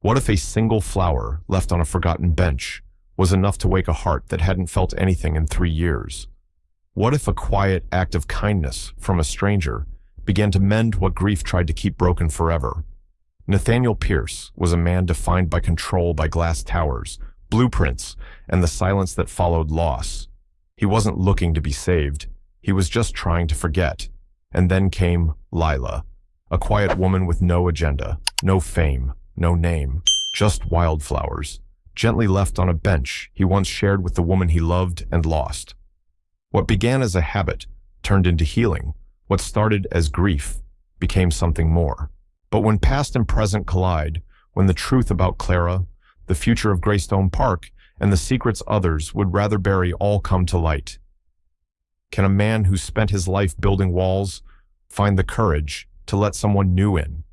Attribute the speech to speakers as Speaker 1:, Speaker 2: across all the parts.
Speaker 1: What if a single flower left on a forgotten bench was enough to wake a heart that hadn't felt anything in 3 years? What if a quiet act of kindness from a stranger began to mend what grief tried to keep broken forever? Nathaniel Pierce was a man defined by control by glass towers, blueprints, and the silence that followed loss. He wasn't looking to be saved. He was just trying to forget. And then came Lila, a quiet woman with no agenda, no fame, no name, just wildflowers, gently left on a bench he once shared with the woman he loved and lost. What began as a habit turned into healing. What started as grief became something more. But when past and present collide, when the truth about Clara, the future of Greystone Park, and the secrets others would rather bury all come to light, can a man who spent his life building walls find the courage to let someone new in?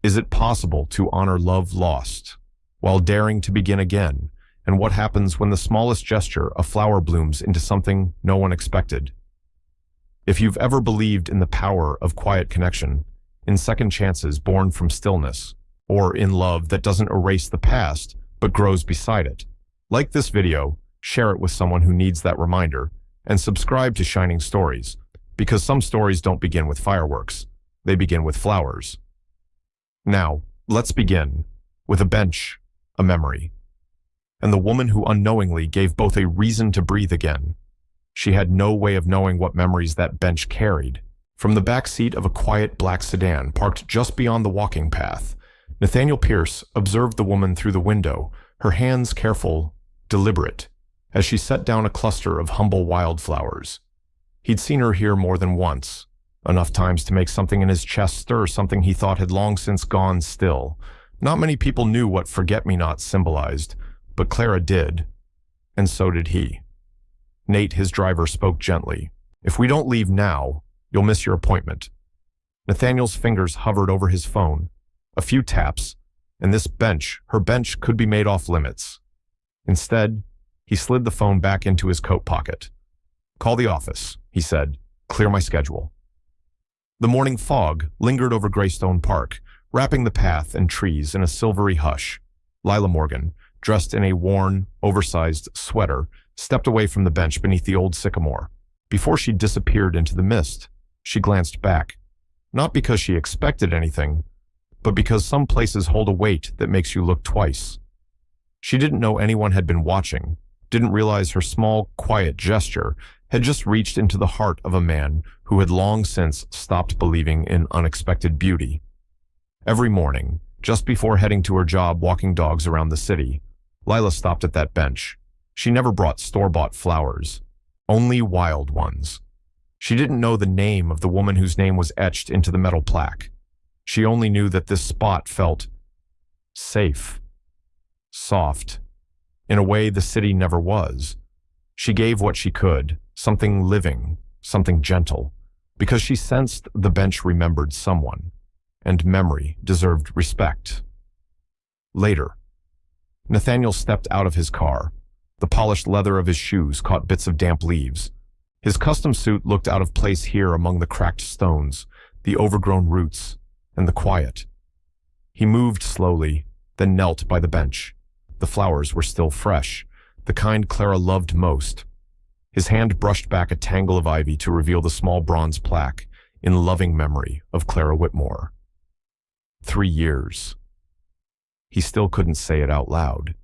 Speaker 1: Is it possible to honor love lost while daring to begin again? And what happens when the smallest gesture, a flower, blooms into something no one expected? If you've ever believed in the power of quiet connection, in second chances born from stillness, or in love that doesn't erase the past but grows beside it, like this video, share it with someone who needs that reminder, and subscribe to Shining Stories, because some stories don't begin with fireworks, they begin with flowers. Now, let's begin with a bench, a memory, and the woman who unknowingly gave both a reason to breathe again. She had no way of knowing what memories that bench carried. From the back seat of a quiet black sedan parked just beyond the walking path, Nathaniel Pierce observed the woman through the window, her hands careful, deliberate, as she set down a cluster of humble wildflowers. He'd seen her here more than once, enough times to make something in his chest stir, something he thought had long since gone still. Not many people knew what forget-me-not symbolized, but Clara did, and so did he. Nate, his driver, spoke gently. "If we don't leave now, you'll miss your appointment." Nathaniel's fingers hovered over his phone. A few taps, and this bench, her bench, could be made off limits. Instead, he slid the phone back into his coat pocket. "Call the office," he said. "Clear my schedule." The morning fog lingered over Greystone Park, wrapping the path and trees in a silvery hush. Lila Morgan, dressed in a worn, oversized sweater, stepped away from the bench beneath the old sycamore. Before she disappeared into the mist, she glanced back, not because she expected anything, but because some places hold a weight that makes you look twice. She didn't know anyone had been watching, didn't realize her small, quiet gesture had just reached into the heart of a man who had long since stopped believing in unexpected beauty. Every morning, just before heading to her job walking dogs around the city, Lila stopped at that bench. She never brought store-bought flowers, only wild ones. She didn't know the name of the woman whose name was etched into the metal plaque. She only knew that this spot felt safe, soft, in a way the city never was. She gave what she could, something living, something gentle, because she sensed the bench remembered someone, and memory deserved respect. Later, Nathaniel stepped out of his car. The polished leather of his shoes caught bits of damp leaves. His custom suit looked out of place here among the cracked stones, the overgrown roots, and the quiet. He moved slowly, then knelt by the bench. The flowers were still fresh, the kind Clara loved most. His hand brushed back a tangle of ivy to reveal the small bronze plaque in loving memory of Clara Whitmore. 3 years. He still couldn't say it out loud.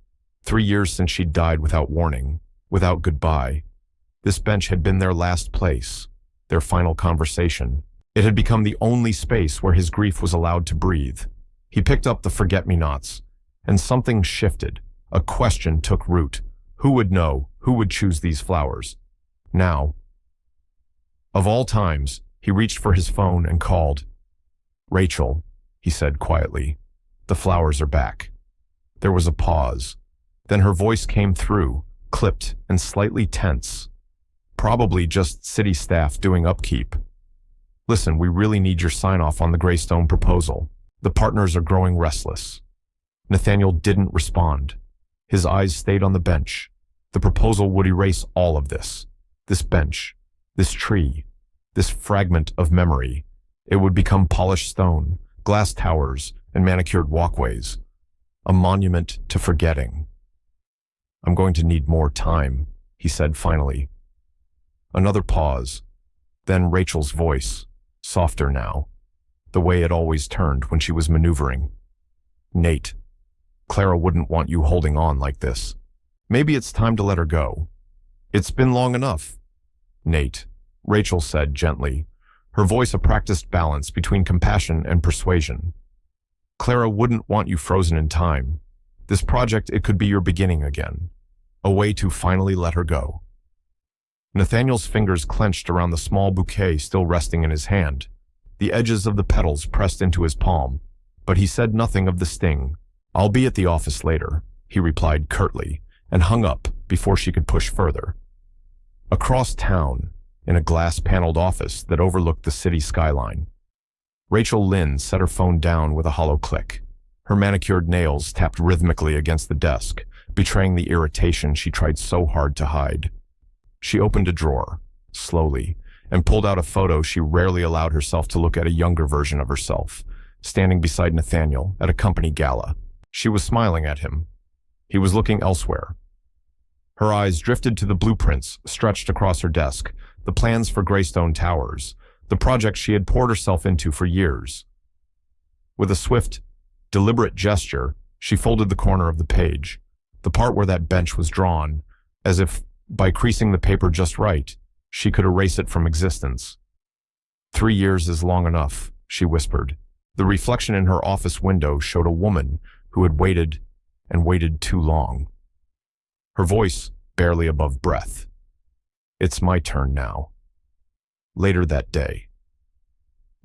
Speaker 1: 3 years since she'd died without warning, without goodbye. This bench had been their last place, their final conversation. It had become the only space where his grief was allowed to breathe. He picked up the forget-me-nots, and something shifted. A question took root. Who would know? Who would choose these flowers? Now. Of all times, he reached for his phone and called. "Rachel," he said quietly, "the flowers are back." There was a pause. Then her voice came through, clipped and slightly tense. Probably just city staff doing upkeep. "Listen, we really need your sign-off on the Greystone proposal. The partners are growing restless." Nathaniel didn't respond. His eyes stayed on the bench. The proposal would erase all of this. This bench, this tree, this fragment of memory. It would become polished stone, glass towers, and manicured walkways. a monument to forgetting. I'm going to need more time, he said finally. Another pause, then Rachel's voice, softer now, the way it always turned when she was maneuvering. Nate, Clara wouldn't want you holding on like this. Maybe it's time to let her go. It's been long enough. Nate, Rachel said gently, her voice a practiced balance between compassion and persuasion. Clara wouldn't want you frozen in time. This project, it could be your beginning again. A way to finally let her go. Nathaniel's fingers clenched around the small bouquet still resting in his hand, the edges of the petals pressed into his palm, but he said nothing of the sting. I'll be at the office later, he replied curtly, and hung up before she could push further. Across town, in a glass-paneled office that overlooked the city skyline, Rachel Lynn set her phone down with a hollow click. Her manicured nails tapped rhythmically against the desk, betraying the irritation she tried so hard to hide. She opened a drawer, slowly, and pulled out a photo she rarely allowed herself to look at, a younger version of herself, standing beside Nathaniel at a company gala. She was smiling at him. He was looking elsewhere. Her eyes drifted to the blueprints stretched across her desk, the plans for Greystone Towers, the project she had poured herself into for years. With a swift, deliberate gesture, she folded the corner of the page, the part where that bench was drawn, as if, by creasing the paper just right, she could erase it from existence. 3 years is long enough, she whispered. The reflection in her office window showed a woman who had waited and waited too long. Her voice barely above breath. It's my turn now. Later that day,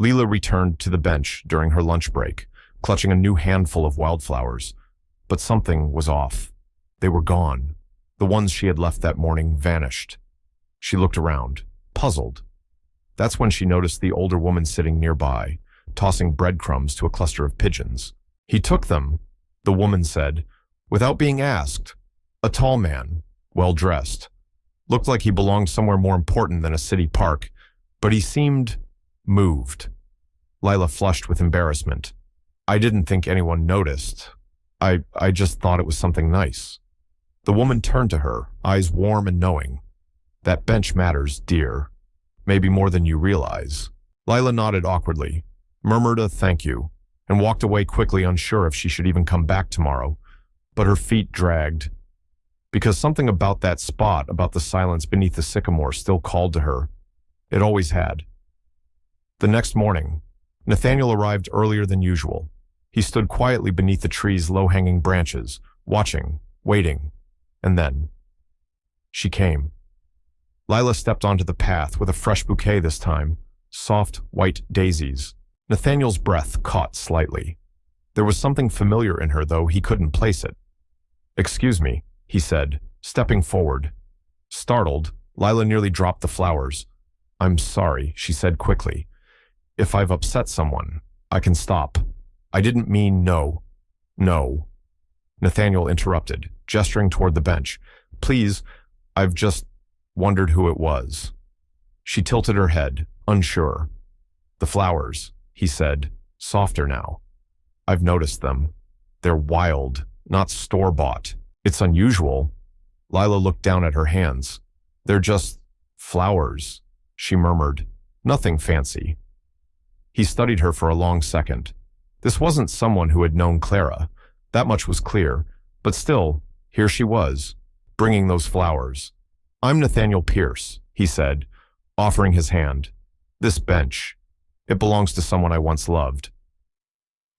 Speaker 1: Leela returned to the bench during her lunch break, clutching a new handful of wildflowers. But something was off. They were gone. The ones she had left that morning vanished. She looked around, puzzled. That's when she noticed the older woman sitting nearby, tossing breadcrumbs to a cluster of pigeons. He took them, the woman said, without being asked. A tall man, well-dressed. Looked like he belonged somewhere more important than a city park, but he seemed moved. Lila flushed with embarrassment. I didn't think anyone noticed. I just thought it was something nice. The woman turned to her, eyes warm and knowing. That bench matters, dear. Maybe more than you realize. Lila nodded awkwardly, murmured a thank you, and walked away quickly, unsure if she should even come back tomorrow. But her feet dragged. Because something about that spot, about the silence beneath the sycamore, still called to her. It always had. The next morning, Nathaniel arrived earlier than usual. He stood quietly beneath the tree's low-hanging branches, watching, waiting, and then she came. Lila stepped onto the path with a fresh bouquet this time, soft white daisies. Nathaniel's breath caught slightly. There was something familiar in her, though he couldn't place it. Excuse me, he said, stepping forward. Startled, Lila nearly dropped the flowers. I'm sorry, she said quickly. If I've upset someone, I can stop. I didn't mean no. No. Nathaniel interrupted, gesturing toward the bench. Please, I've just wondered who it was. She tilted her head, unsure. The flowers, he said, softer now. I've noticed them. They're wild, not store-bought. It's unusual. Lila looked down at her hands. They're just flowers, she murmured. Nothing fancy. He studied her for a long second. This wasn't someone who had known Clara. That much was clear. But still, here she was, bringing those flowers. I'm Nathaniel Pierce, he said, offering his hand. This bench. It belongs to someone I once loved.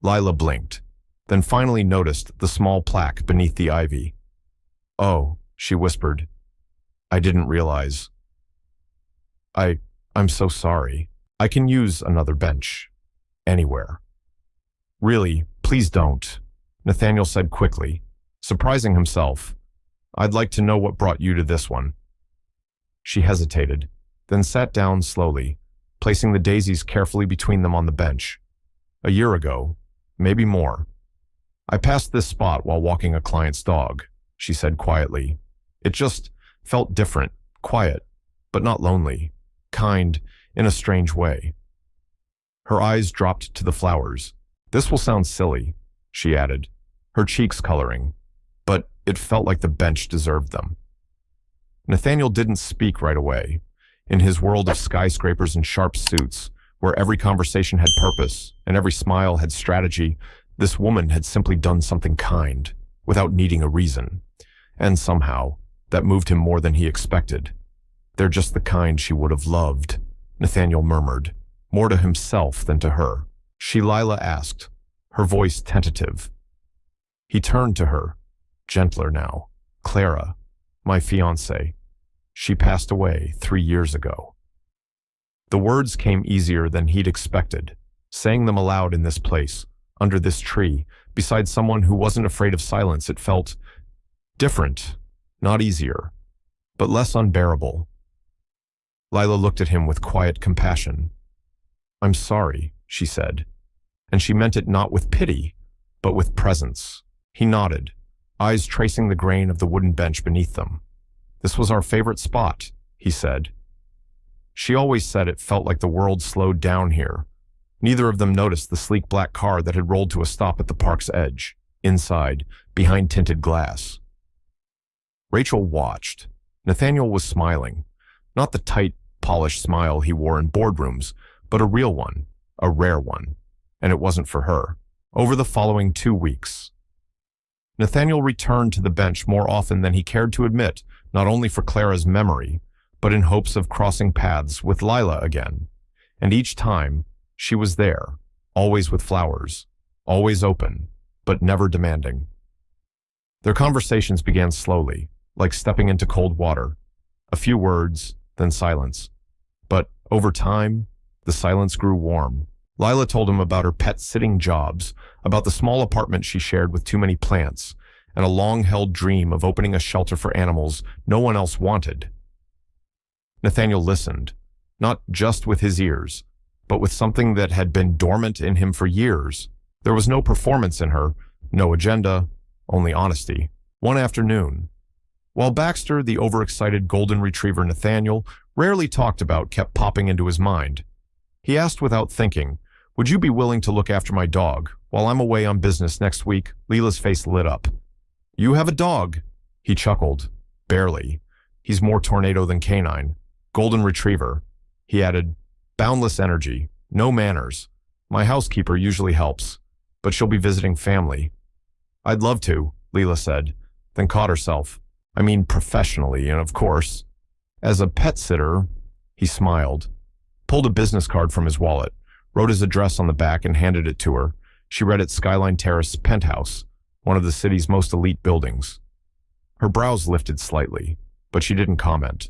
Speaker 1: Lila blinked, then finally noticed the small plaque beneath the ivy. Oh, she whispered. I didn't realize. I'm so sorry. I can use another bench. Anywhere. Really, please don't, Nathaniel said quickly, surprising himself. I'd like to know what brought you to this one. She hesitated, then sat down slowly, placing the daisies carefully between them on the bench. A year ago, maybe more. I passed this spot while walking a client's dog, she said quietly. It just felt different, quiet, but not lonely, kind in a strange way. Her eyes dropped to the flowers. This will sound silly, she added, her cheeks coloring, but it felt like the bench deserved them. Nathaniel didn't speak right away. In his world of skyscrapers and sharp suits, where every conversation had purpose and every smile had strategy, this woman had simply done something kind, without needing a reason. And somehow, that moved him more than he expected. They're just the kind she would have loved, Nathaniel murmured, more to himself than to her. Lila asked, her voice tentative. He turned to her, gentler now. Clara, my fiancée. She passed away 3 years ago. The words came easier than he'd expected, saying them aloud in this place, under this tree, beside someone who wasn't afraid of silence. It felt different, not easier, but less unbearable. Lila looked at him with quiet compassion. I'm sorry, she said, and she meant it not with pity, but with presence. He nodded, eyes tracing the grain of the wooden bench beneath them. This was our favorite spot, he said. She always said it felt like the world slowed down here. Neither of them noticed the sleek black car that had rolled to a stop at the park's edge, inside, behind tinted glass. Rachel watched. Nathaniel was smiling, not the tight, polished smile he wore in boardrooms, but a real one, a rare one, and it wasn't for her. Over the following 2 weeks, Nathaniel returned to the bench more often than he cared to admit, not only for Clara's memory, but in hopes of crossing paths with Lila again. And each time, she was there, always with flowers, always open, but never demanding. Their conversations began slowly, like stepping into cold water. A few words, then silence. But over time, the silence grew warm. Lila told him about her pet-sitting jobs, about the small apartment she shared with too many plants, and a long-held dream of opening a shelter for animals no one else wanted. Nathaniel listened, not just with his ears, but with something that had been dormant in him for years. There was no performance in her, no agenda, only honesty. One afternoon, while Baxter, the overexcited golden retriever Nathaniel rarely talked about, kept popping into his mind, he asked without thinking, would you be willing to look after my dog while I'm away on business next week? Lila's face lit up. You have a dog? He chuckled. Barely. He's more tornado than canine. Golden retriever. He added, boundless energy, no manners. My housekeeper usually helps, but she'll be visiting family. I'd love to, Lila said, then caught herself. I mean professionally, and of course. As a pet sitter, he smiled, pulled a business card from his wallet, wrote his address on the back and handed it to her. She read it Skyline Terrace penthouse, one of the city's most elite buildings. Her brows lifted slightly, but she didn't comment.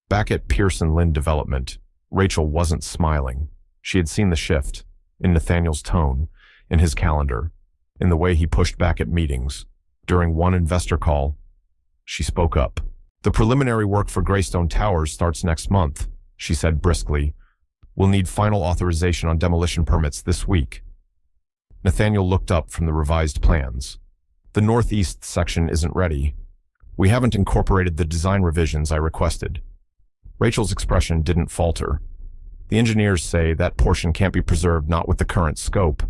Speaker 1: Back at Pearson Lynn Development, Rachel wasn't smiling. She had seen the shift, in Nathaniel's tone, in his calendar, in the way he pushed back at meetings. During one investor call, she spoke up. The preliminary work for Greystone Towers starts next month, she said briskly. We'll need final authorization on demolition permits this week. Nathaniel looked up from the revised plans. The northeast section isn't ready. We haven't incorporated the design revisions I requested. Rachel's expression didn't falter. The engineers say that portion can't be preserved, not with the current scope.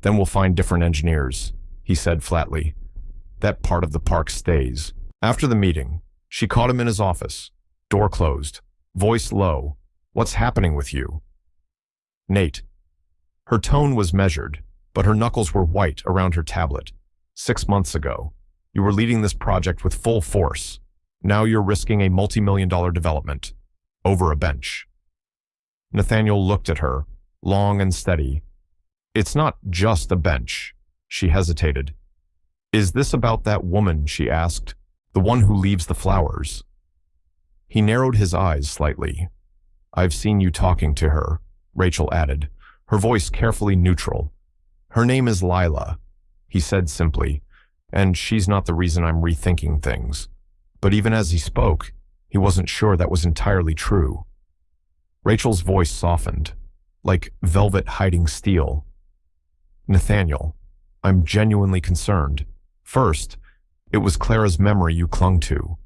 Speaker 1: Then we'll find different engineers, he said flatly. That part of the park stays. After the meeting, she caught him in his office, door closed, voice low. What's happening with you? Nate. Her tone was measured, but her knuckles were white around her tablet. 6 months ago, you were leading this project with full force. Now you're risking a multi-million-dollar development. Over a bench. Nathaniel looked at her, long and steady. It's not just a bench. She hesitated. Is this about that woman, she asked, the one who leaves the flowers? He narrowed his eyes slightly. I've seen you talking to her, Rachel added, her voice carefully neutral. Her name is Lila, he said simply, and she's not the reason I'm rethinking things. But even as he spoke, he wasn't sure that was entirely true. Rachel's voice softened, like velvet hiding steel. Nathaniel, I'm genuinely concerned. First, it was Clara's memory you clung to.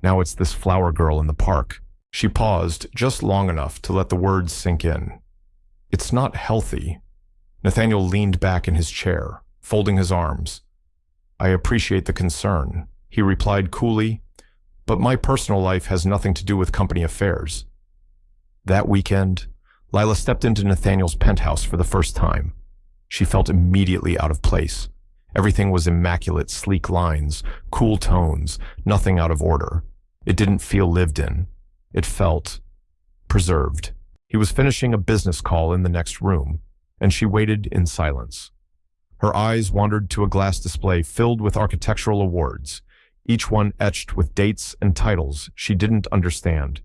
Speaker 1: Now it's this flower girl in the park. She paused just long enough to let the words sink in. It's not healthy. Nathaniel leaned back in his chair, folding his arms. "I appreciate the concern," he replied coolly, "but my personal life has nothing to do with company affairs." That weekend, Lila stepped into Nathaniel's penthouse for the first time. She felt immediately out of place. Everything was immaculate, sleek lines, cool tones, nothing out of order. It didn't feel lived in. It felt preserved. He was finishing a business call in the next room, and she waited in silence. Her eyes wandered to a glass display filled with architectural awards, each one etched with dates and titles she didn't understand.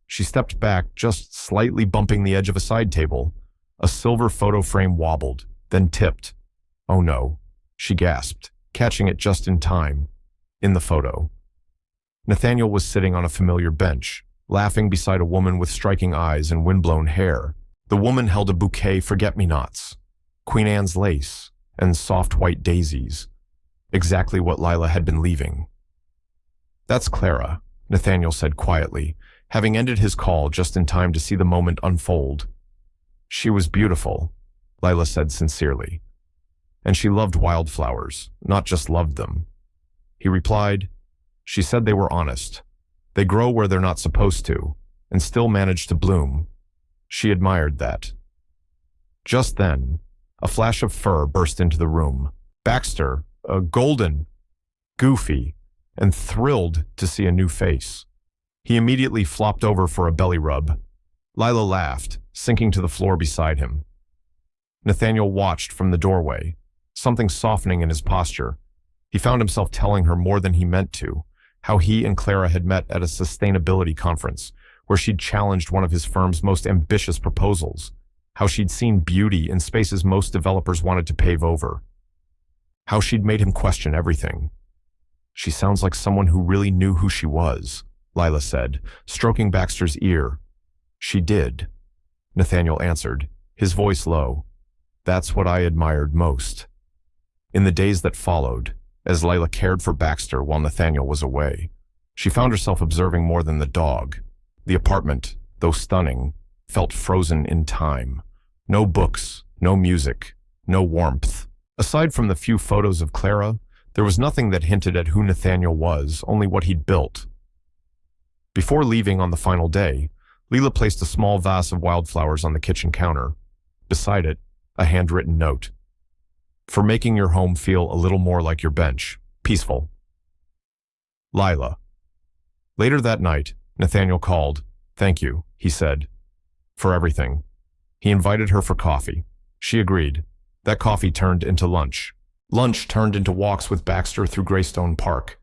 Speaker 1: She stepped back, just slightly bumping the edge of a side table. A silver photo frame wobbled, then tipped. "Oh no," she gasped, catching it just in time. In the photo, Nathaniel was sitting on a familiar bench, laughing beside a woman with striking eyes and windblown hair. The woman held a bouquet forget-me-nots, Queen Anne's lace, and soft white daisies. Exactly what Lila had been leaving. "That's Clara," Nathaniel said quietly, having ended his call just in time to see the moment unfold. "She was beautiful," Lila said sincerely. "And she loved wildflowers, not just loved them." He replied, "She said they were honest. They grow where they're not supposed to, and still manage to bloom. She admired that." Just then, a flash of fur burst into the room. Baxter, golden, goofy, and thrilled to see a new face. He immediately flopped over for a belly rub. Lila laughed, sinking to the floor beside him. Nathaniel watched from the doorway, something softening in his posture. He found himself telling her more than he meant to, how he and Clara had met at a sustainability conference, where she'd challenged one of his firm's most ambitious proposals, how she'd seen beauty in spaces most developers wanted to pave over, how she'd made him question everything. "She sounds like someone who really knew who she was," Lila said, stroking Baxter's ear. "She did," Nathaniel answered, his voice low. "That's what I admired most." In the days that followed, as Lila cared for Baxter while Nathaniel was away, she found herself observing more than the dog. The apartment, though stunning, felt frozen in time. No books, no music, no warmth. Aside from the few photos of Clara, there was nothing that hinted at who Nathaniel was, only what he'd built. Before leaving on the final day, Lila placed a small vase of wildflowers on the kitchen counter. Beside it, a handwritten note. "For making your home feel a little more like your bench. Peaceful. Lila." Later that night, Nathaniel called. "Thank you," he said, "for everything." He invited her for coffee. She agreed. That coffee turned into lunch. Lunch turned into walks with Baxter through Greystone Park.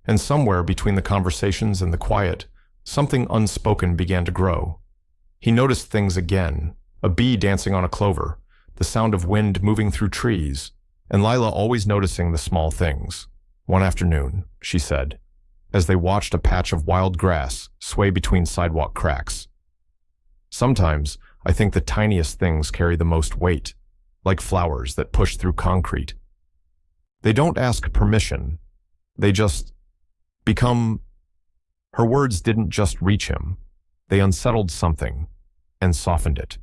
Speaker 1: And somewhere between the conversations and the quiet, something unspoken began to grow. He noticed things again, a bee dancing on a clover, the sound of wind moving through trees, and Lila always noticing the small things. One afternoon, she said, as they watched a patch of wild grass sway between sidewalk cracks. "Sometimes I think the tiniest things carry the most weight, like flowers that push through concrete. They don't ask permission. They just become..." Her words didn't just reach him. They unsettled something and softened it.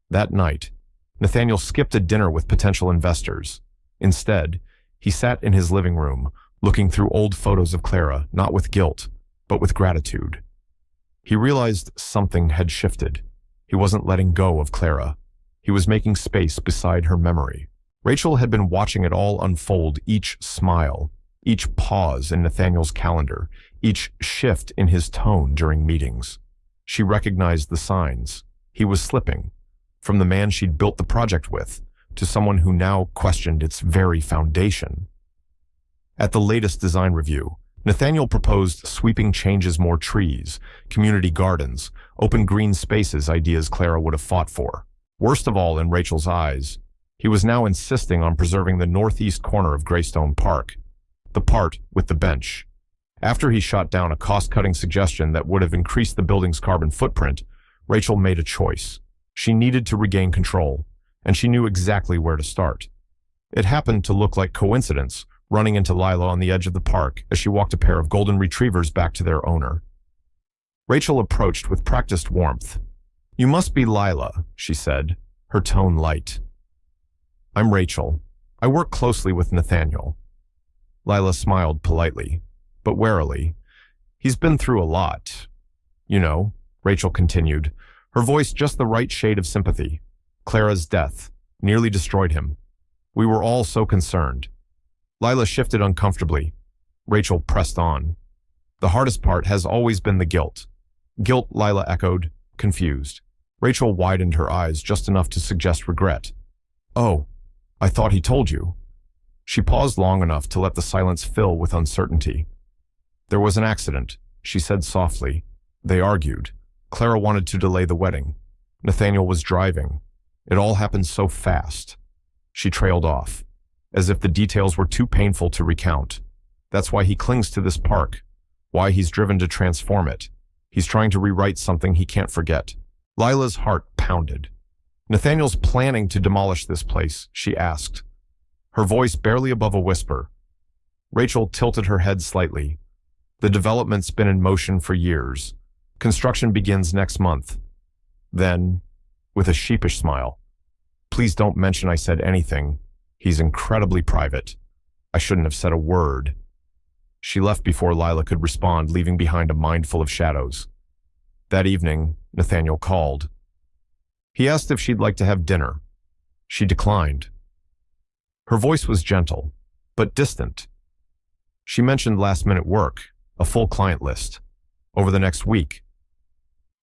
Speaker 1: That night, Nathaniel skipped a dinner with potential investors. Instead, he sat in his living room, looking through old photos of Clara, not with guilt, but with gratitude. He realized something had shifted. He wasn't letting go of Clara. He was making space beside her memory. Rachel had been watching it all unfold, each smile, each pause in Nathaniel's calendar, each shift in his tone during meetings. She recognized the signs. He was slipping, from the man she'd built the project with, to someone who now questioned its very foundation. At the latest design review, Nathaniel proposed sweeping changes, more trees, community gardens, open green spaces, ideas Clara would have fought for. Worst of all in Rachel's eyes, he was now insisting on preserving the northeast corner of Greystone Park, the part with the bench. After he shot down a cost-cutting suggestion that would have increased the building's carbon footprint, Rachel made a choice. She needed to regain control, and she knew exactly where to start. It happened to look like coincidence, running into Lila on the edge of the park as she walked a pair of golden retrievers back to their owner. Rachel approached with practiced warmth. "You must be Lila," she said, her tone light. I'm Rachel. I work closely with Nathaniel. Lila smiled politely, but warily. He's been through a lot. You know, Rachel continued, her voice just the right shade of sympathy. Clara's death nearly destroyed him. We were all so concerned. Lila shifted uncomfortably. Rachel pressed on. The hardest part has always been the guilt. Guilt, Lila echoed, confused. Rachel widened her eyes just enough to suggest regret. Oh, I thought he told you. She paused long enough to let the silence fill with uncertainty. There was an accident, she said softly. They argued. Clara wanted to delay the wedding. Nathaniel was driving. It all happened so fast. She trailed off, as if the details were too painful to recount. That's why he clings to this park, why he's driven to transform it. He's trying to rewrite something he can't forget. Lila's heart pounded. Nathaniel's planning to demolish this place, she asked, her voice barely above a whisper. Rachel tilted her head slightly. The development's been in motion for years. Construction begins next month. Then, with a sheepish smile, please don't mention I said anything. He's incredibly private. I shouldn't have said a word. She left before Lila could respond, leaving behind a mind full of shadows. That evening, Nathaniel called. He asked if she'd like to have dinner. She declined. Her voice was gentle, but distant. She mentioned last-minute work, a full client list, over the next week.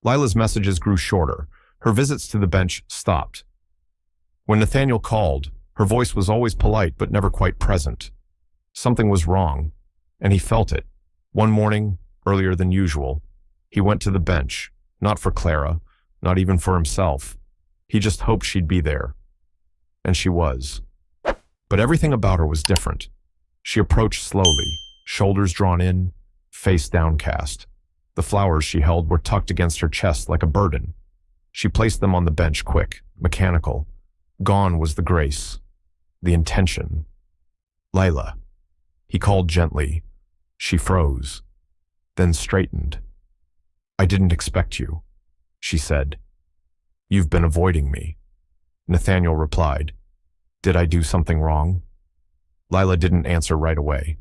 Speaker 1: Lila's messages grew shorter. Her visits to the bench stopped. When Nathaniel called, her voice was always polite but never quite present. Something was wrong, and he felt it. One morning, earlier than usual, he went to the bench, not for Clara, not even for himself. He just hoped she'd be there. And she was. But everything about her was different. She approached slowly, shoulders drawn in, face downcast. The flowers she held were tucked against her chest like a burden. She placed them on the bench quick, mechanical. Gone was the grace, the intention. Lila. He called gently. She froze, then straightened. I didn't expect you, she said. You've been avoiding me. Nathaniel replied. Did I do something wrong? Lila didn't answer right away.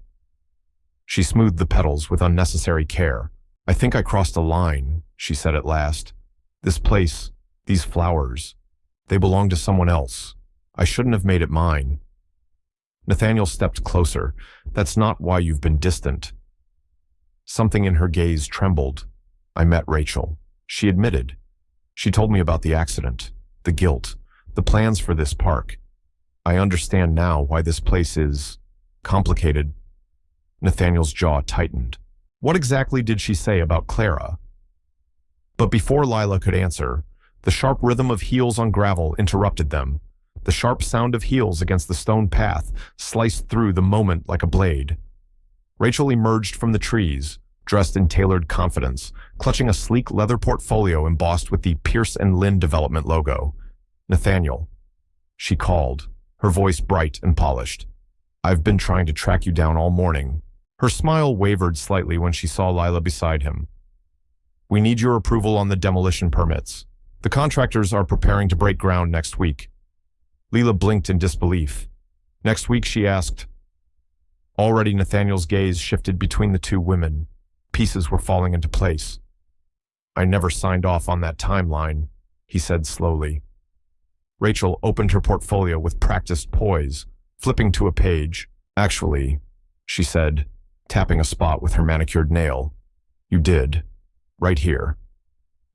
Speaker 1: She smoothed the petals with unnecessary care. I think I crossed a line, she said at last. This place, these flowers, they belong to someone else. I shouldn't have made it mine. Nathaniel stepped closer. That's not why you've been distant. Something in her gaze trembled. I met Rachel. She admitted. She told me about the accident, the guilt, the plans for this park. I understand now why this place is complicated. Nathaniel's jaw tightened. What exactly did she say about Clara? But before Lila could answer, the sharp rhythm of heels on gravel interrupted them. The sharp sound of heels against the stone path sliced through the moment like a blade. Rachel emerged from the trees, dressed in tailored confidence, clutching a sleek leather portfolio embossed with the Pierce and Lynn development logo. Nathaniel. She called, her voice bright and polished. I've been trying to track you down all morning. Her smile wavered slightly when she saw Lila beside him. We need your approval on the demolition permits. The contractors are preparing to break ground next week. Lila blinked in disbelief. Next week, she asked. Already Nathaniel's gaze shifted between the two women. Pieces were falling into place. I never signed off on that timeline, he said slowly. Rachel opened her portfolio with practiced poise, flipping to a page. Actually, she said, tapping a spot with her manicured nail. You did. Right here.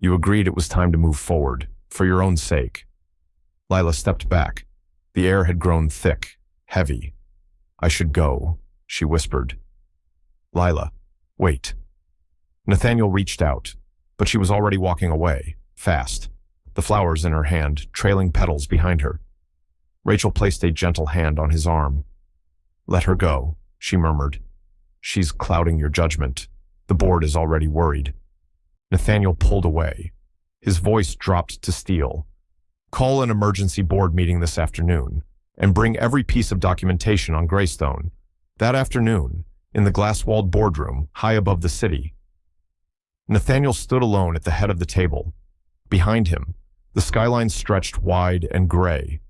Speaker 1: You agreed it was time to move forward, for your own sake. Lila stepped back. The air had grown thick, heavy. I should go, she whispered. Lila, wait. Nathaniel reached out, but she was already walking away, fast, the flowers in her hand, trailing petals behind her. Rachel placed a gentle hand on his arm. Let her go, she murmured. She's clouding your judgment. The board is already worried. Nathaniel pulled away. His voice dropped to steel. Call an emergency board meeting this afternoon and bring every piece of documentation on Greystone. That afternoon, in the glass-walled boardroom high above the city. Nathaniel stood alone at the head of the table. Behind him, the skyline stretched wide and gray.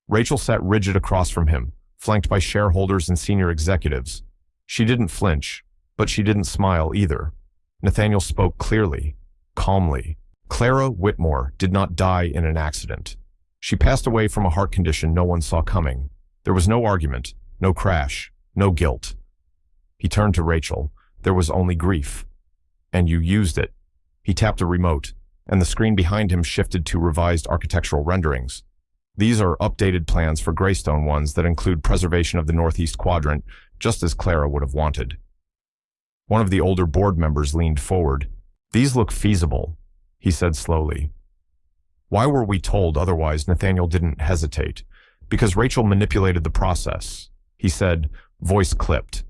Speaker 1: Rachel sat rigid across from him, flanked by shareholders and senior executives. She didn't flinch, but she didn't smile either. Nathaniel spoke clearly, calmly. Clara Whitmore did not die in an accident. She passed away from a heart condition no one saw coming. There was no argument, no crash, no guilt. He turned to Rachel. There was only grief. And you used it. He tapped a remote, and the screen behind him shifted to revised architectural renderings. These are updated plans for Greystone ones that include preservation of the northeast quadrant, just as Clara would have wanted. One of the older board members leaned forward. These look feasible, he said slowly. Why were we told otherwise? Nathaniel didn't hesitate. Because Rachel manipulated the process, he said, voice clipped.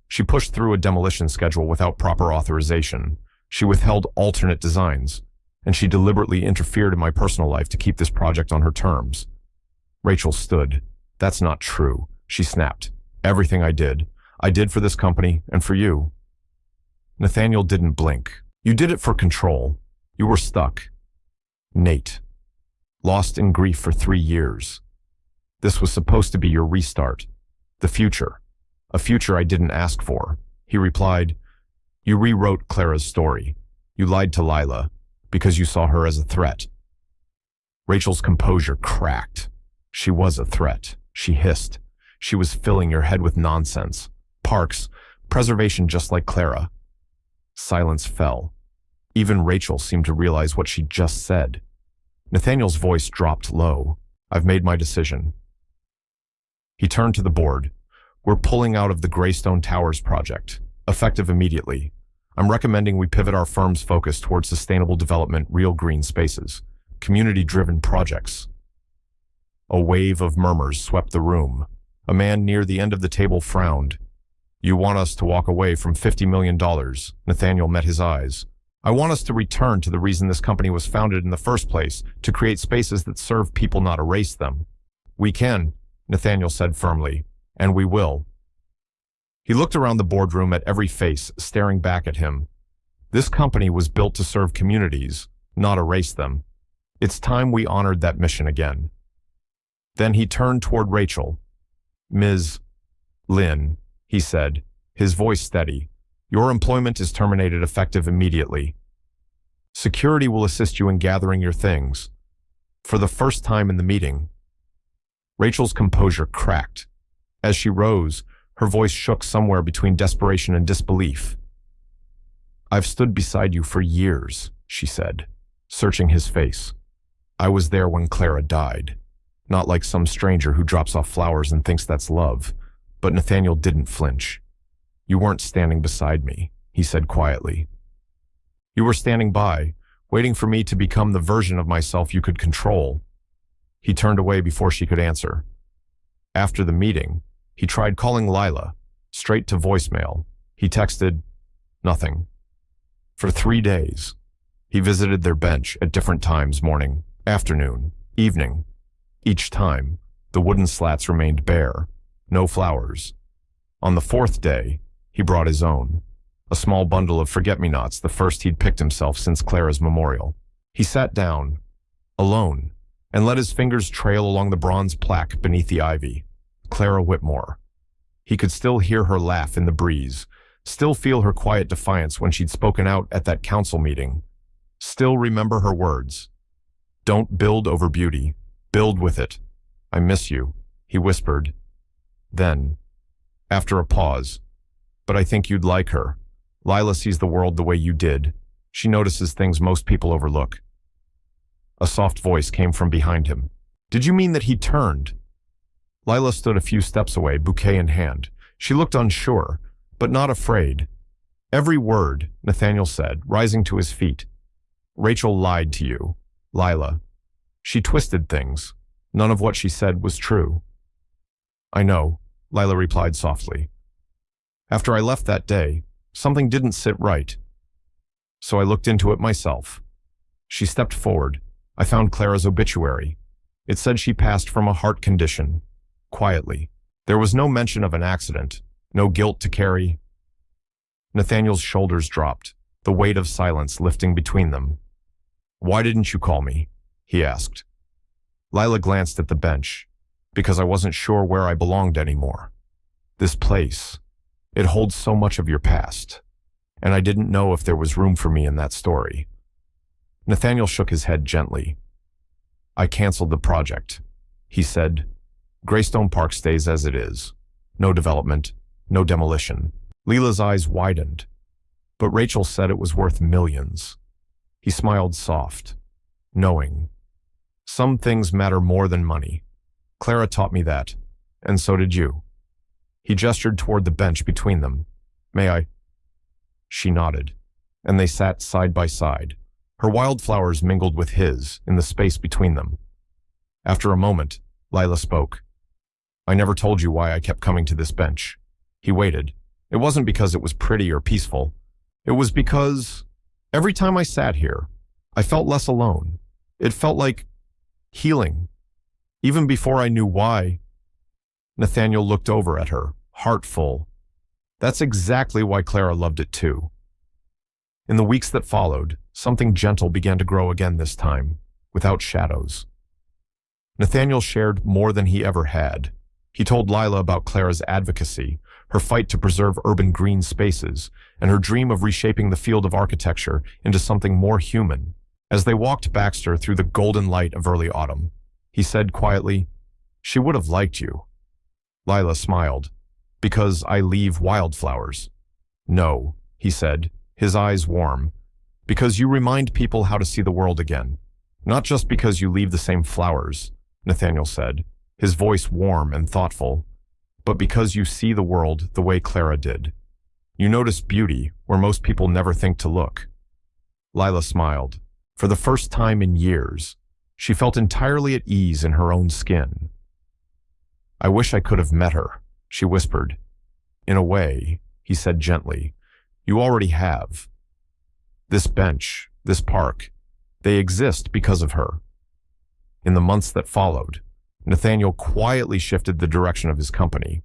Speaker 1: She pushed through a demolition schedule without proper authorization. She withheld alternate designs, and she deliberately interfered in my personal life to keep this project on her terms. Rachel stood. That's not true, she snapped. Everything I did for this company and for you. Nathaniel didn't blink. You did it for control. You were stuck. Nate. Lost in grief for 3 years. This was supposed to be your restart. The future. A future I didn't ask for. He replied, you rewrote Clara's story. You lied to Lila because you saw her as a threat. Rachel's composure cracked. She was a threat, she hissed. She was filling your head with nonsense. Parks, preservation just like Clara. Silence fell. Even Rachel seemed to realize what she just said. Nathaniel's voice dropped low. I've made my decision. He turned to the board. We're pulling out of the Greystone Towers project, effective immediately. I'm recommending we pivot our firm's focus towards sustainable development, real green spaces, community-driven projects. A wave of murmurs swept the room. A man near the end of the table frowned. You want us to walk away from $50 million? Nathaniel met his eyes. I want us to return to the reason this company was founded in the first place, to create spaces that serve people, not erase them. We can, Nathaniel said firmly, and we will. He looked around the boardroom at every face staring back at him. This company was built to serve communities, not erase them. It's time we honored that mission again. Then he turned toward Rachel. Ms. Lynn, he said, his voice steady. Your employment is terminated effective immediately. Security will assist you in gathering your things. For the first time in the meeting. Rachel's composure cracked. As she rose, her voice shook somewhere between desperation and disbelief. I've stood beside you for years, she said, searching his face. I was there when Clara died. Not like some stranger who drops off flowers and thinks that's love. But Nathaniel didn't flinch. You weren't standing beside me, he said quietly. You were standing by, waiting for me to become the version of myself you could control. He turned away before she could answer. After the meeting, he tried calling Lila, straight to voicemail. He texted, nothing. For 3 days, he visited their bench at different times, morning, afternoon, evening. Each time, the wooden slats remained bare, no flowers. On the 4th day, he brought his own, a small bundle of forget-me-nots, the first he'd picked himself since Clara's memorial. He sat down, alone, and let his fingers trail along the bronze plaque beneath the ivy. Clara Whitmore. He could still hear her laugh in the breeze, still feel her quiet defiance when she'd spoken out at that council meeting, still remember her words. Don't build over beauty, build with it. I miss you, he whispered. Then, after a pause, but I think you'd like her. Lila sees the world the way you did. She notices things most people overlook. A soft voice came from behind him. Did you mean that he turned? Lila stood a few steps away, bouquet in hand. She looked unsure, but not afraid. Every word, Nathaniel said, rising to his feet. Rachel lied to you, Lila. She twisted things. None of what she said was true. I know, Lila replied softly. After I left that day, something didn't sit right. So I looked into it myself. She stepped forward. I found Clara's obituary. It said she passed from a heart condition. Quietly. There was no mention of an accident, no guilt to carry. Nathaniel's shoulders dropped, the weight of silence lifting between them. Why didn't you call me? He asked. Lila glanced at the bench. because I wasn't sure where I belonged anymore. This place, it holds so much of your past, and I didn't know if there was room for me in that story. Nathaniel shook his head gently. I canceled the project, he said. Greystone Park stays as it is. No development, no demolition. Leela's eyes widened, but Rachel said it was worth millions. He smiled soft, knowing. Some things matter more than money. Clara taught me that, and so did you. He gestured toward the bench between them. May I? She nodded, and they sat side by side. Her wildflowers mingled with his in the space between them. After a moment, Lila spoke. I never told you why I kept coming to this bench. He waited. It wasn't because it was pretty or peaceful. It was because every time I sat here, I felt less alone. It felt like healing. Even before I knew why. Nathaniel looked over at her, heart full. That's exactly why Clara loved it too. In the weeks that followed, something gentle began to grow again this time, without shadows. Nathaniel shared more than he ever had. He told Lila about Clara's advocacy, her fight to preserve urban green spaces, and her dream of reshaping the field of architecture into something more human. As they walked Baxter through the golden light of early autumn, he said quietly, She would have liked you. Lila smiled. Because I leave wildflowers. No, he said, his eyes warm. Because you remind people how to see the world again. Not just because you leave the same flowers, Nathaniel said, his voice warm and thoughtful, but because you see the world the way Clara did. You notice beauty where most people never think to look. Lila smiled. For the first time in years, she felt entirely at ease in her own skin. I wish I could have met her, she whispered. In a way, he said gently, you already have. This bench, this park, they exist because of her. In the months that followed, Nathaniel quietly shifted the direction of his company.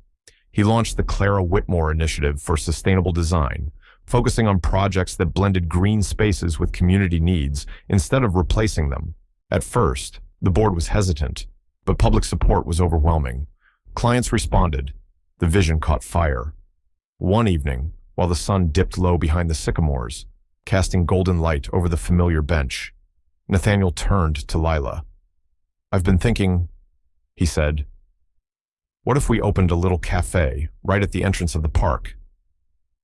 Speaker 1: He launched the Clara Whitmore Initiative for Sustainable Design, focusing on projects that blended green spaces with community needs instead of replacing them. At first, the board was hesitant, but public support was overwhelming. Clients responded. The vision caught fire. One evening, while the sun dipped low behind the sycamores, casting golden light over the familiar bench, Nathaniel turned to Lila. I've been thinking, he said, what if we opened a little cafe right at the entrance of the park?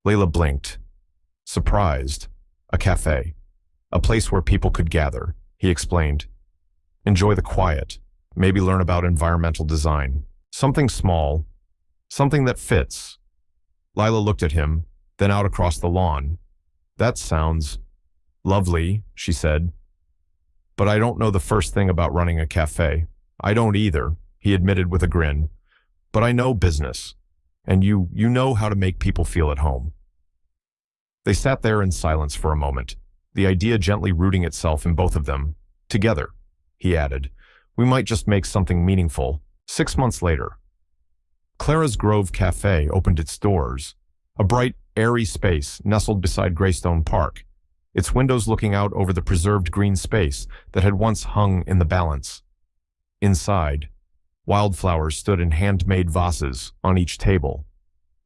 Speaker 1: Layla blinked. Surprised. A cafe. A place where people could gather, he explained. Enjoy the quiet. Maybe learn about environmental design. Something small. Something that fits. Lila looked at him, then out across the lawn. That sounds lovely, she said. But I don't know the first thing about running a cafe. I don't either, he admitted with a grin. But I know business, and you know how to make people feel at home. They sat there in silence for a moment, the idea gently rooting itself in both of them. Together, he added, we might just make something meaningful. 6 months later, Clara's Grove Cafe opened its doors, a bright, airy space nestled beside Greystone Park, its windows looking out over the preserved green space that had once hung in the balance. Inside, wildflowers stood in handmade vases on each table.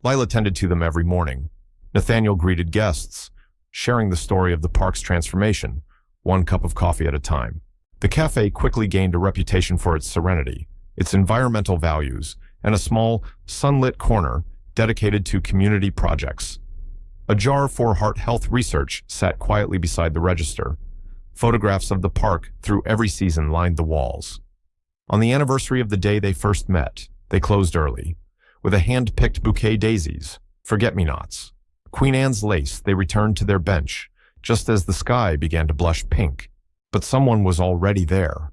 Speaker 1: Lila tended to them every morning. Nathaniel greeted guests, sharing the story of the park's transformation, one cup of coffee at a time. The cafe quickly gained a reputation for its serenity, its environmental values, and a small, sunlit corner dedicated to community projects. A jar for heart health research sat quietly beside the register. Photographs of the park through every season lined the walls. On the anniversary of the day they first met, they closed early. With a hand-picked bouquet daisies, forget-me-nots, Queen Anne's lace, they returned to their bench, just as the sky began to blush pink. But someone was already there.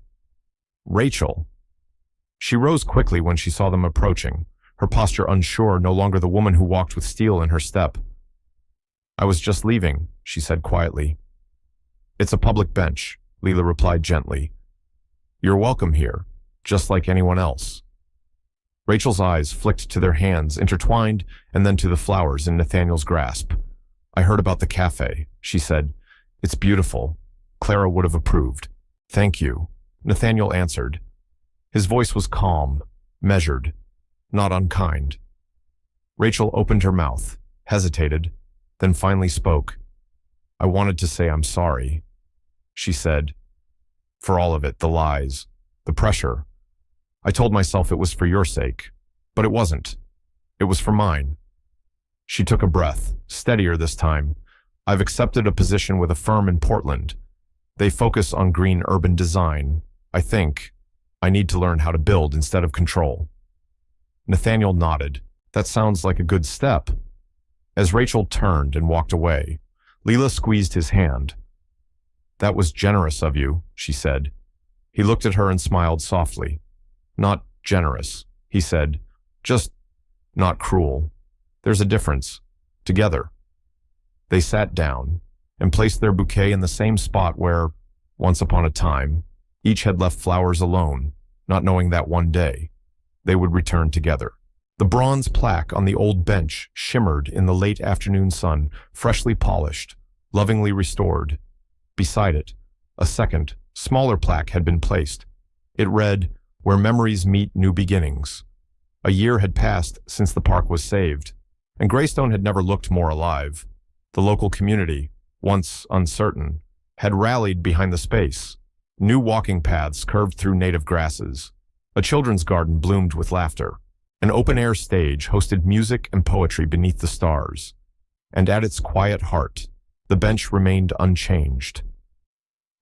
Speaker 1: Rachel. She rose quickly when she saw them approaching, her posture unsure, no longer the woman who walked with steel in her step. I was just leaving, she said quietly. It's a public bench, Leela replied gently. You're welcome here, just like anyone else. Rachel's eyes flicked to their hands, intertwined, and then to the flowers in Nathaniel's grasp. I heard about the cafe, she said. It's beautiful. Clara would have approved. Thank you, Nathaniel answered. His voice was calm, measured, not unkind. Rachel opened her mouth, hesitated, then finally spoke. "I wanted to say I'm sorry," she said. "For all of it, the lies, the pressure. I told myself it was for your sake, but it wasn't. It was for mine." She took a breath, steadier this time. "I've accepted a position with a firm in Portland. They focus on green urban design. I think I need to learn how to build instead of control." Nathaniel nodded. "That sounds like a good step." As Rachel turned and walked away, Leela squeezed his hand. "That was generous of you," she said. He looked at her and smiled softly. "Not generous," he said. "Just not cruel. There's a difference. Together." They sat down and placed their bouquet in the same spot where, once upon a time, each had left flowers alone, not knowing that one day they would return together. The bronze plaque on the old bench shimmered in the late afternoon sun, freshly polished, lovingly restored. Beside it, a second, smaller plaque had been placed. It read, "Where memories meet new beginnings." A year had passed since the park was saved, and Greystone had never looked more alive. The local community, once uncertain, had rallied behind the space. New walking paths curved through native grasses. A children's garden bloomed with laughter. An open-air stage hosted music and poetry beneath the stars. And at its quiet heart, the bench remained unchanged.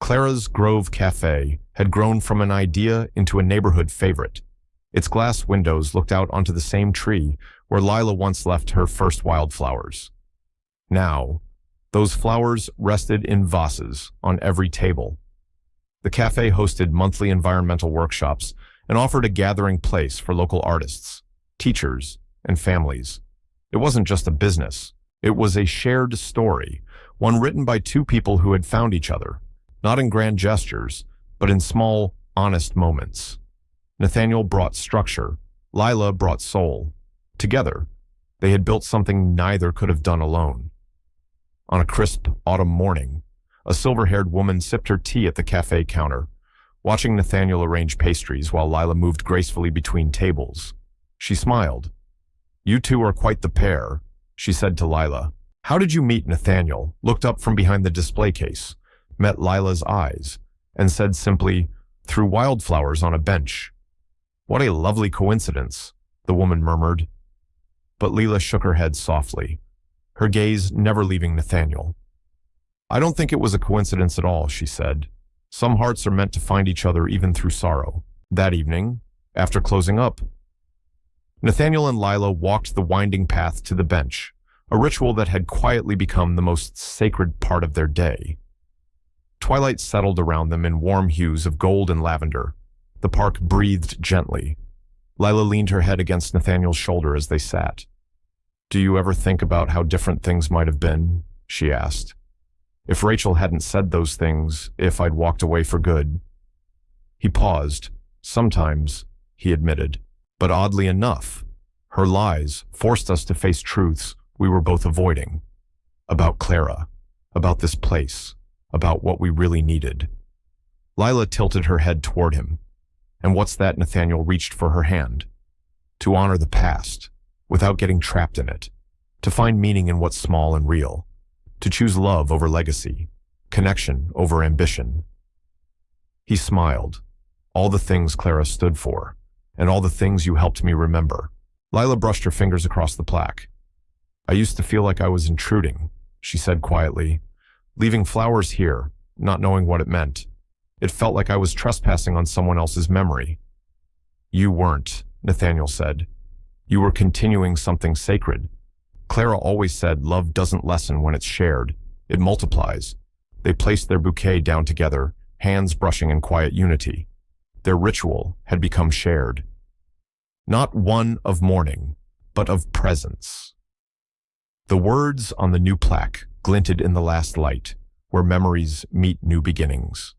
Speaker 1: Clara's Grove Cafe had grown from an idea into a neighborhood favorite. Its glass windows looked out onto the same tree where Lila once left her first wildflowers. Now, those flowers rested in vases on every table. The cafe hosted monthly environmental workshops and offered a gathering place for local artists, teachers, and families. It wasn't just a business. It was a shared story, one written by two people who had found each other, not in grand gestures, but in small, honest moments. Nathaniel brought structure. Lila brought soul. Together, they had built something neither could have done alone. On a crisp autumn morning, a silver-haired woman sipped her tea at the cafe counter, watching Nathaniel arrange pastries while Lila moved gracefully between tables. She smiled. "You two are quite the pair," she said to Lila. "How did you meet?" Nathaniel looked up from behind the display case, met Lila's eyes, and said simply, "Through wildflowers on a bench." "What a lovely coincidence," the woman murmured. But Lila shook her head softly, her gaze never leaving Nathaniel. "I don't think it was a coincidence at all," she said. "Some hearts are meant to find each other even through sorrow." That evening, after closing up, Nathaniel and Lila walked the winding path to the bench, a ritual that had quietly become the most sacred part of their day. Twilight settled around them in warm hues of gold and lavender. The park breathed gently. Lila leaned her head against Nathaniel's shoulder as they sat. "Do you ever think about how different things might have been?" she asked. "If Rachel hadn't said those things, if I'd walked away for good." He paused. "Sometimes," he admitted. "But oddly enough, her lies forced us to face truths we were both avoiding. About Clara, about this place, about what we really needed." Lila tilted her head toward him. "And what's that?" Nathaniel reached for her hand. "To honor the past, without getting trapped in it. To find meaning in what's small and real. To choose love over legacy, connection over ambition." He smiled. "All the things Clara stood for, and all the things you helped me remember." Lila brushed her fingers across the plaque. "I used to feel like I was intruding," she said quietly, "leaving flowers here, not knowing what it meant. It felt like I was trespassing on someone else's memory." "You weren't," Nathaniel said. "You were continuing something sacred. Clara always said love doesn't lessen when it's shared. It multiplies." They placed their bouquet down together, hands brushing in quiet unity. Their ritual had become shared. Not one of mourning, but of presence. The words on the new plaque glinted in the last light, "Where memories meet new beginnings."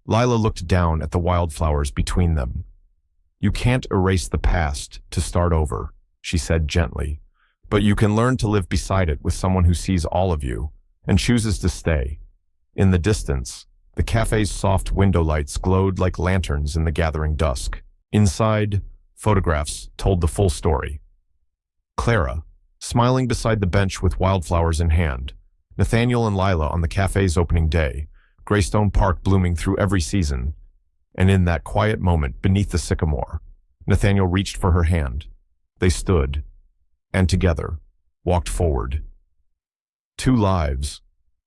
Speaker 1: Lila looked down at the wildflowers between them. "You can't erase the past to start over," she said gently, "but you can learn to live beside it with someone who sees all of you and chooses to stay." In the distance, the cafe's soft window lights glowed like lanterns in the gathering dusk. Inside, photographs told the full story. Clara, smiling beside the bench with wildflowers in hand, Nathaniel and Lila on the cafe's opening day, Greystone Park blooming through every season, and in that quiet moment beneath the sycamore, Nathaniel reached for her hand. They stood, and together, walked forward. Two lives,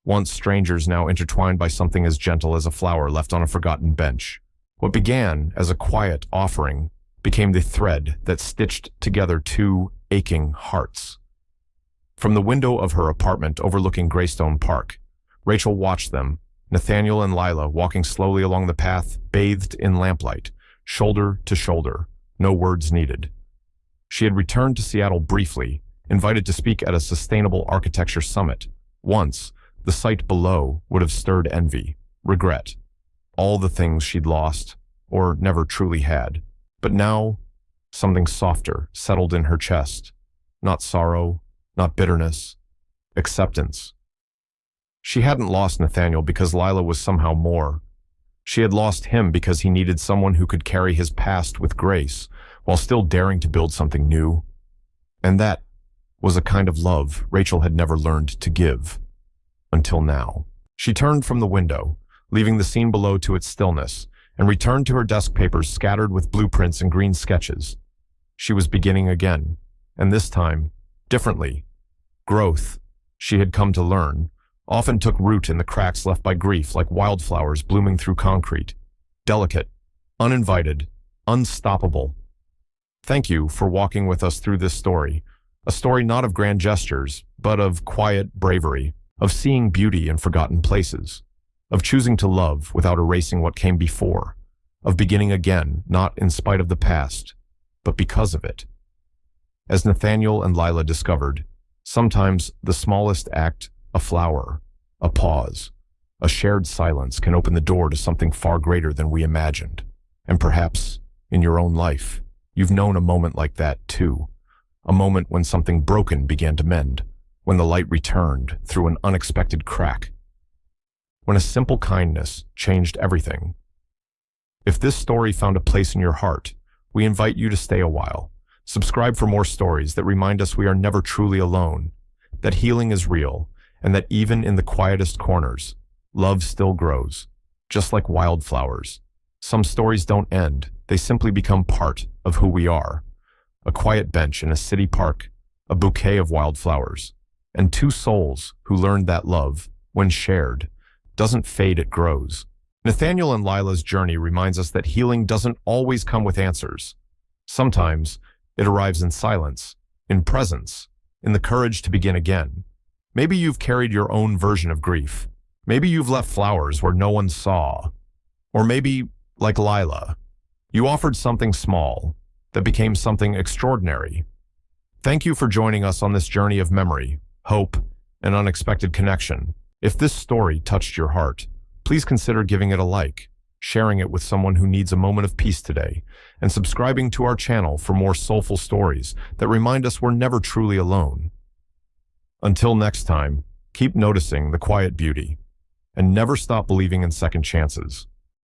Speaker 1: once strangers now intertwined by something as gentle as a flower left on a forgotten bench. What began as a quiet offering became the thread that stitched together two aching hearts. From the window of her apartment overlooking Greystone Park, Rachel watched them, Nathaniel and Lila walking slowly along the path, bathed in lamplight, shoulder to shoulder, no words needed. She had returned to Seattle briefly, invited to speak at a sustainable architecture summit. Once, the sight below would have stirred envy, regret, all the things she'd lost, or never truly had. But now, something softer settled in her chest. Not sorrow, not bitterness, acceptance. She hadn't lost Nathaniel because Lila was somehow more. She had lost him because he needed someone who could carry his past with grace while still daring to build something new. And that was a kind of love Rachel had never learned to give. Until now. She turned from the window, leaving the scene below to its stillness, and returned to her desk papers scattered with blueprints and green sketches. She was beginning again, and this time, differently. Growth, she had come to learn, often took root in the cracks left by grief like wildflowers blooming through concrete. Delicate, uninvited, unstoppable. Thank you for walking with us through this story, a story not of grand gestures, but of quiet bravery, of seeing beauty in forgotten places, of choosing to love without erasing what came before, of beginning again, not in spite of the past, but because of it. As Nathaniel and Lila discovered, sometimes the smallest act, a flower, a pause, a shared silence can open the door to something far greater than we imagined. And perhaps, in your own life, you've known a moment like that too, a moment when something broken began to mend, when the light returned through an unexpected crack, when a simple kindness changed everything. If this story found a place in your heart, we invite you to stay a while. Subscribe for more stories that remind us we are never truly alone, that healing is real, and that even in the quietest corners, love still grows, just like wildflowers. Some stories don't end, they simply become part of who we are. A quiet bench in a city park, a bouquet of wildflowers, and two souls who learned that love, when shared, doesn't fade, it grows. Nathaniel and Lila's journey reminds us that healing doesn't always come with answers. Sometimes, it arrives in silence, in presence, in the courage to begin again. Maybe you've carried your own version of grief. Maybe you've left flowers where no one saw. Or maybe, like Lila, you offered something small that became something extraordinary. Thank you for joining us on this journey of memory, hope, and unexpected connection. If this story touched your heart, please consider giving it a like, sharing it with someone who needs a moment of peace today, and subscribing to our channel for more soulful stories that remind us we're never truly alone. Until next time, keep noticing the quiet beauty, and never stop believing in second chances.